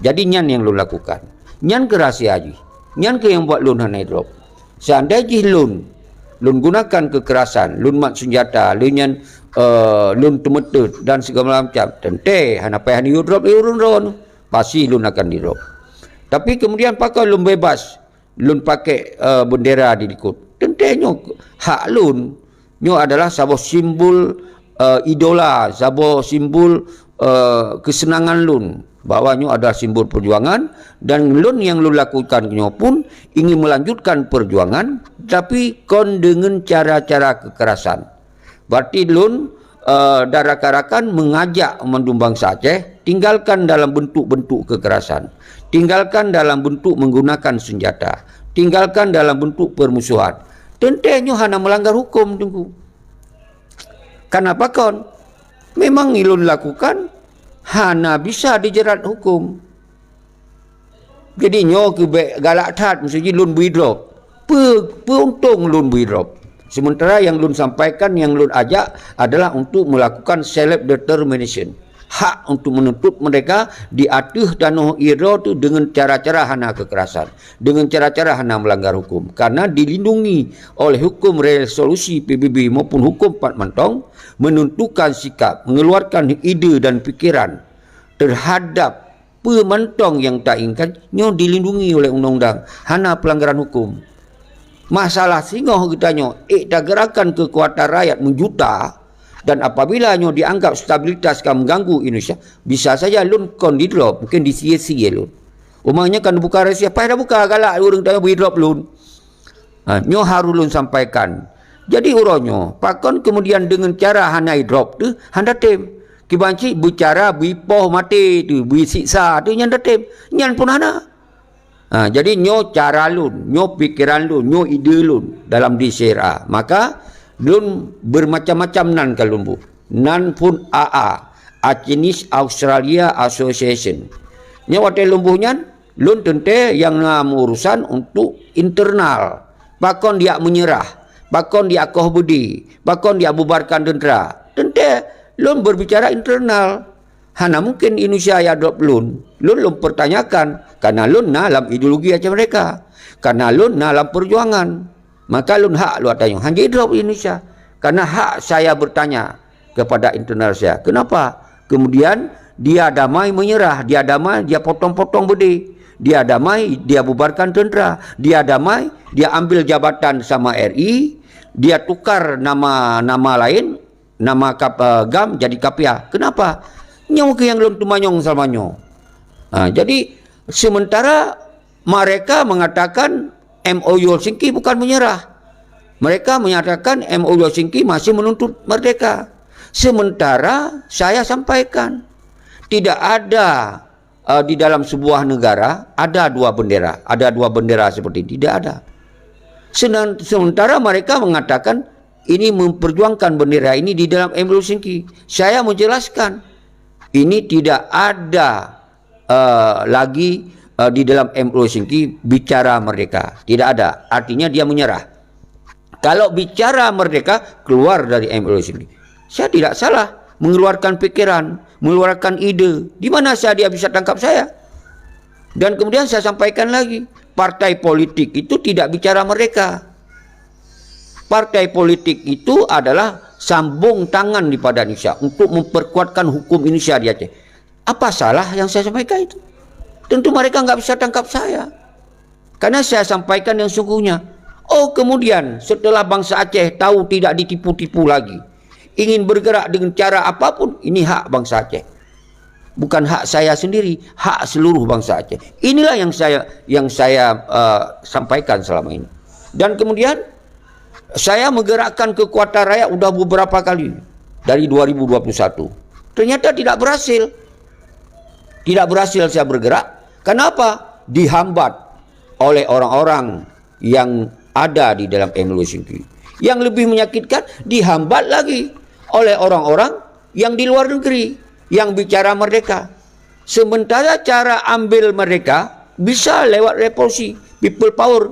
Jadi nyan yang lun lakukan. Nyan ke rahsia aji. Nyan ke yang buat lun hanai drop. Seandainya lun gunakan kekerasan, lun mat senjata, lun temetut dan segala macam. Tente hana payah ni drop lun ron. Pasti lun akan di drop. Tapi kemudian pakai lun bebas, lun pakai bendera diikut. Tentunya hak lun nyo adalah sebuah simbol idola, sebuah simbol kesenangan lun. Bahwa nyo adalah simbol perjuangan dan lun yang lun lakukan nyo pun ingin melanjutkan perjuangan tapi kon dengan cara-cara kekerasan. Berarti lun darak-darakan mengajak umat bangsa Aceh tinggalkan dalam bentuk-bentuk kekerasan, tinggalkan dalam bentuk menggunakan senjata, tinggalkan dalam bentuk permusuhan. Tentunya hana melanggar hukum tunggu. Kenapa kon? Memang ilun lakukan hana bisa dijerat hukum. Jadi nyo ke galak tat mesti lun withdraw. Untung lun withdraw. Sementara yang lun sampaikan, yang lun ajak adalah untuk melakukan self determination. Hak untuk menuntut mereka diatuh danoh iro tu dengan cara-cara hana kekerasan, dengan cara-cara hana melanggar hukum, karena dilindungi oleh hukum resolusi PBB maupun hukum Pat Mentong, menentukan sikap, mengeluarkan ide dan fikiran terhadap pementong yang tak inginkan, nyo dilindungi oleh undang-undang, hana pelanggaran hukum. Masalah singoh kita nyo, gerakan kekuatan rakyat menjuta. Dan apabila nyo dianggap stabilitas kan mengganggu Indonesia, bisa saja lun kon di drop, mungkin di sia-sia lun. Umumnya kan buka rahsia, payah dah buka galak urang tak boleh drop lun. Nyo harus lun sampaikan. Jadi uronyo, pakon kemudian dengan cara hanai drop tu, handa tem. Kibanci bicara bipoh mati tu, bisiksa tu nyan tem. Nyan pun hana. Jadi nyo cara lun, nyo pikiran lun, nyo ide lun dalam disera. Maka lun bermacam-macam nan kalun bu. Nan pun AA, Chinese Australia Association. Nya watai lumbuhnya lun tente yang urusan untuk internal. Bakon dia menyerah, bakon dia koh budi, bakon dia bubarkan tentera. Tente lun berbicara internal. Hana mungkin Indonesia ya drop lun. Lun pertanyakan karena lun dalam ideologi aja mereka. Karena lun dalam perjuangan. Maka lun hak lu tanya, hanya drop Indonesia. Karena hak saya bertanya kepada internal saya. Kenapa? Kemudian dia damai menyerah, dia damai, dia potong-potong budi. Dia damai, dia bubarkan tentera. Dia damai, dia ambil jabatan sama RI, dia tukar nama lain, nama GAM jadi KPA. Kenapa? Nyong ke yang lun tumanyong salmanyo. Jadi sementara mereka mengatakan MOU Helsinki bukan menyerah. Mereka menyatakan MOU Helsinki masih menuntut merdeka. Sementara saya sampaikan tidak ada di dalam sebuah negara ada dua bendera. Ada dua bendera seperti ini. Tidak ada. Sementara mereka mengatakan ini memperjuangkan bendera ini di dalam MOU Helsinki. Saya menjelaskan ini tidak ada lagi di dalam MOU Helsinki bicara merdeka. Tidak ada. Artinya dia menyerah. Kalau bicara merdeka keluar dari MOU Helsinki. Saya tidak salah mengeluarkan pikiran, mengeluarkan ide. Di mana dia bisa tangkap saya? Dan kemudian saya sampaikan lagi, partai politik itu tidak bicara merdeka. Partai politik itu adalah sambung tangan daripada Indonesia untuk memperkuatkan hukum Indonesia di Aceh. Apa salah yang saya sampaikan itu? Tentu mereka nggak bisa tangkap saya. Karena saya sampaikan yang sungguhnya. Oh kemudian setelah bangsa Aceh tahu tidak ditipu-tipu lagi. Ingin bergerak dengan cara apapun. Ini hak bangsa Aceh. Bukan hak saya sendiri. Hak seluruh bangsa Aceh. Inilah yang saya sampaikan selama ini. Dan kemudian saya menggerakkan kekuatan rakyat sudah beberapa kali. Dari 2021. Ternyata tidak berhasil. Tidak berhasil saya bergerak. Kenapa? Dihambat oleh orang-orang yang ada di dalam MOU Helsinki. Yang lebih menyakitkan, dihambat lagi oleh orang-orang yang di luar negeri, yang bicara merdeka. Sementara cara ambil mereka bisa lewat revolusi, people power.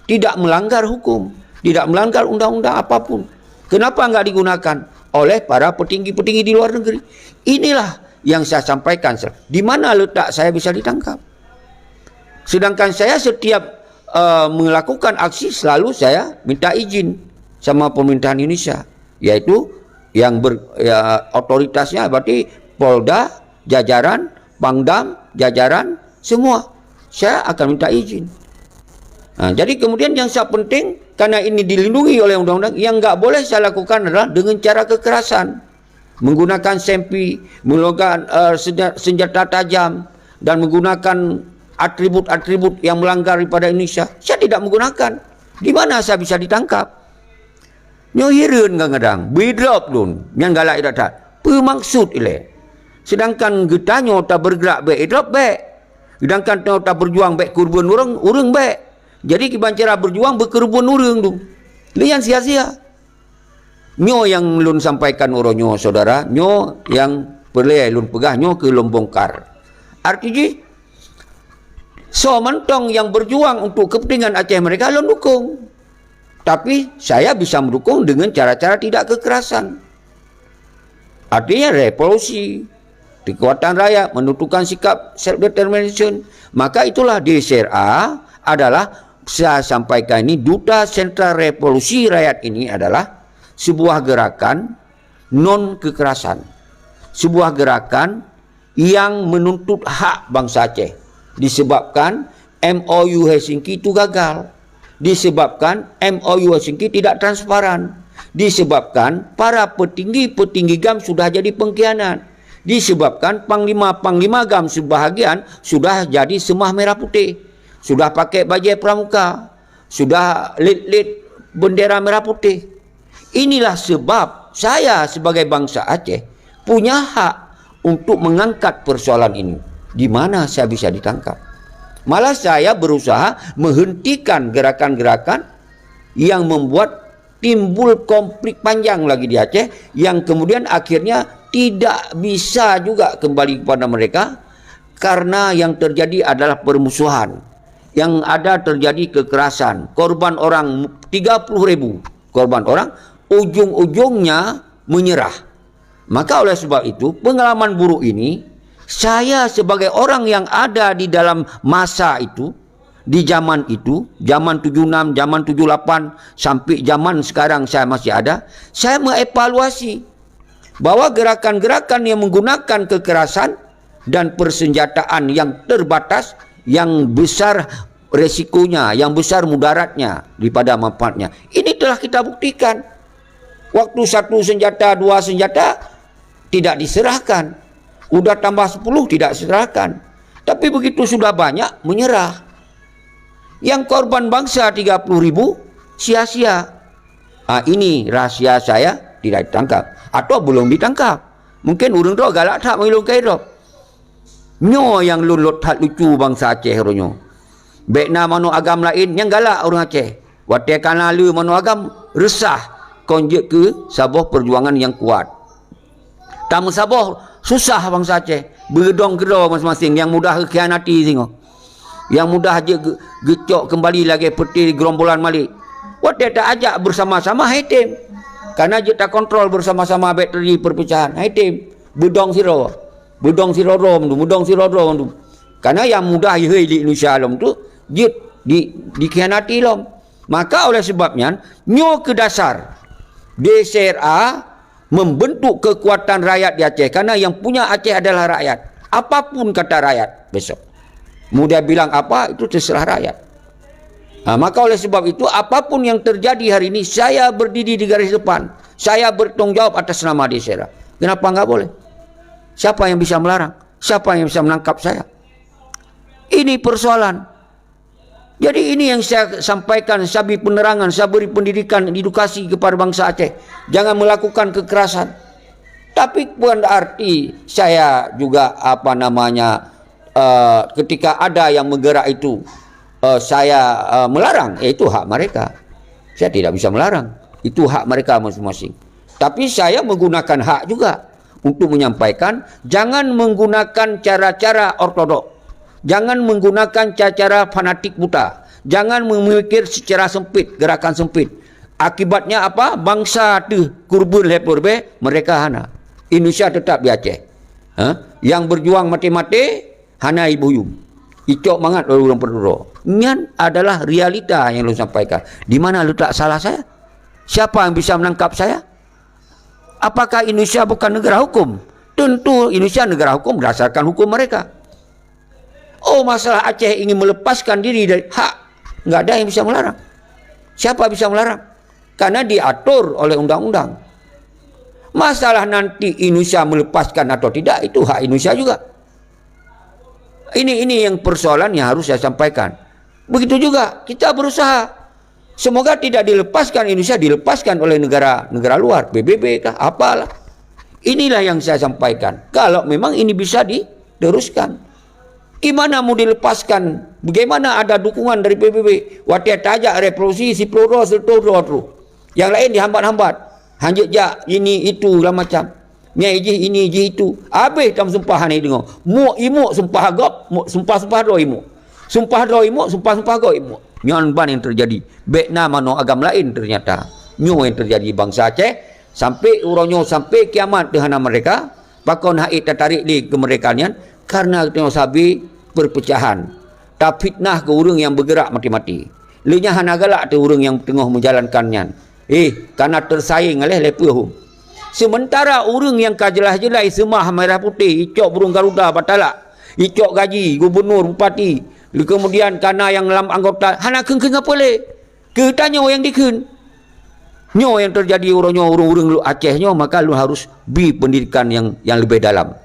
Tidak melanggar hukum, tidak melanggar undang-undang apapun. Kenapa enggak digunakan oleh para petinggi-petinggi di luar negeri? Inilah yang saya sampaikan. Di mana letak saya bisa ditangkap? Sedangkan saya setiap melakukan aksi selalu saya minta izin sama pemerintahan Indonesia, yaitu yang otoritasnya berarti Polda, jajaran, Pangdam, jajaran, semua. Saya akan minta izin. Nah, jadi kemudian yang sangat penting, karena ini dilindungi oleh undang-undang, yang nggak boleh saya lakukan adalah dengan cara kekerasan, menggunakan sempi, menggunakan senjata tajam, dan menggunakan atribut-atribut yang melanggar daripada Indonesia. Saya tidak menggunakan. Di mana saya bisa ditangkap? Nyohireun kadang-kadang, bidrop dun, yang galak idat. Pemaksud ile. Sedangkan getanyo tak bergerak baik, idrop baik. Sedangkan tak berjuang baik kurban urang baik. Jadi kiban cara berjuang berkerubun urang tu. Lian sia-sia. Nyo yang lun sampaikan uronyo saudara, nyo yang perle lun pegah nyo ke lun bongkar. Artinya so mentong yang berjuang untuk kepentingan Aceh mereka lun dukung. Tapi saya bisa mendukung dengan cara-cara tidak kekerasan. Artinya revolusi, kekuatan rakyat menentukan sikap self-determination. Maka itulah DSRA adalah, saya sampaikan ini, Duta Sentral Revolusi Rakyat ini adalah sebuah gerakan non kekerasan. Sebuah gerakan yang menuntut hak bangsa Aceh. Disebabkan MOU Helsinki itu gagal. Disebabkan MOU Helsinki tidak transparan. Disebabkan para petinggi-petinggi GAM sudah jadi pengkhianat. Disebabkan panglima-panglima GAM sebahagian sudah jadi semah merah putih. Sudah pakai bajai pramuka. Sudah lit-lit bendera merah putih. Inilah sebab saya sebagai bangsa Aceh punya hak untuk mengangkat persoalan ini. Di mana saya bisa ditangkap? Malah saya berusaha menghentikan gerakan-gerakan yang membuat timbul konflik panjang lagi di Aceh, yang kemudian akhirnya tidak bisa juga kembali kepada mereka, karena yang terjadi adalah permusuhan, yang ada terjadi kekerasan, korban orang 30.000 korban orang, ujung-ujungnya menyerah. Maka oleh sebab itu pengalaman buruk ini, saya sebagai orang yang ada di dalam masa itu, di zaman itu, zaman 76, zaman 78, sampai zaman sekarang saya masih ada, saya mengevaluasi bahwa gerakan-gerakan yang menggunakan kekerasan dan persenjataan yang terbatas, yang besar resikonya, yang besar mudaratnya daripada manfaatnya, ini telah kita buktikan. Waktu 1 senjata, 2 senjata tidak diserahkan. Udah tambah 10 tidak diserahkan. Tapi begitu sudah banyak, menyerah. Yang korban bangsa 30.000 sia-sia. Ini rahasia saya tidak ditangkap. Atau belum ditangkap. Mungkin urang tu galak tak mengilung kairop. Nyo yang lulut hat lucu bangsa Aceh ronyo. Baikna manu agam lain yang galak orang Aceh. Watekan lalu manu agam resah konjek ke Sabah perjuangan yang kuat. Tamu Sabah susah bangsa Aceh, berdong-gedor masing-masing, yang mudah khianati tengok. Yang mudah aja gecok kembali lagi peti gerombolan malik. Wat dia tak ajak bersama-sama haitim. Karena dia tak kontrol bersama-sama bateri perpecahan. Haitim, bedong siro rom tu. Karena yang mudah di Indonesia lom tu dia dikhianati lom. Maka oleh sebabnya nyo ke dasar DSRA membentuk kekuatan rakyat di Aceh, karena yang punya Aceh adalah rakyat. Apapun kata rakyat besok, mau dia bilang apa, itu terserah rakyat. Maka oleh sebab itu, apapun yang terjadi hari ini, saya berdiri di garis depan. Saya bertanggung jawab atas nama DSRA. Kenapa enggak boleh? Siapa yang bisa melarang? Siapa yang bisa menangkap saya? Ini persoalan. Jadi ini yang saya sampaikan, saya beri penerangan, saya beri pendidikan, edukasi kepada bangsa Aceh. Jangan melakukan kekerasan. Tapi bukan arti saya juga ketika ada yang menggerak itu, saya melarang. Itu hak mereka. Saya tidak bisa melarang. Itu hak mereka masing-masing. Tapi saya menggunakan hak juga untuk menyampaikan, jangan menggunakan cara-cara ortodok. Jangan menggunakan cara-cara fanatik buta. Jangan memikir secara sempit, gerakan sempit. Akibatnya apa? Bangsa tu kurban lepur be, mereka hana. Indonesia tetap di Aceh. Yang berjuang mati-mati hana ibu yum. Icok mangat orang perduro. Nyan adalah realita yang lu sampaikan. Di mana letak salah saya? Siapa yang bisa menangkap saya? Apakah Indonesia bukan negara hukum? Tentu Indonesia negara hukum berdasarkan hukum mereka. Oh, masalah Aceh ingin melepaskan diri dari hak, nggak ada yang bisa melarang. Siapa bisa melarang? Karena diatur oleh undang-undang. Masalah nanti Indonesia melepaskan atau tidak, itu hak Indonesia juga. Ini yang persoalan yang harus saya sampaikan. Begitu juga kita berusaha. Semoga tidak dilepaskan, Indonesia dilepaskan oleh negara luar, PBB kah, apalah. Inilah yang saya sampaikan. Kalau memang ini bisa diteruskan. Gimana mau dilepaskan? Bagaimana ada dukungan dari PBB? Waktu tajak revolusi, si peluru, yang lain dihambat-hambat. Hanjut jak, ini, itu, lah macam. Nyai ji ini ji itu. Habis dalam sumpah ni dengar. Mu imuk sumpah gop, mu sumpah do imuk. Sumpah do imuk, sumpah gop imuk. Nyon ban yang terjadi. Bekna mano agam lain ternyata. Nyo yang terjadi bangsa Aceh sampai uronyo sampai kiamat dehana mereka. Pakon hak tertarik di kemerdekaannya karena tengok sabi perpecahan. Tak fitnah ke urang yang bergerak mati-mati. Lenya hana galak tu urang yang tengah menjalankannya. Karena tersaing oleh lepuh. Sementara orang yang kajelas-jelas semah merah putih, icok burung garuda batalak, icok gaji gubernur bupati, kemudian kana yang dalam anggota hana keng-keng apa le? Ketanya yang dikun. Nyo yang terjadi orang lu Aceh nyo, maka lu harus bi pendidikan yang lebih dalam.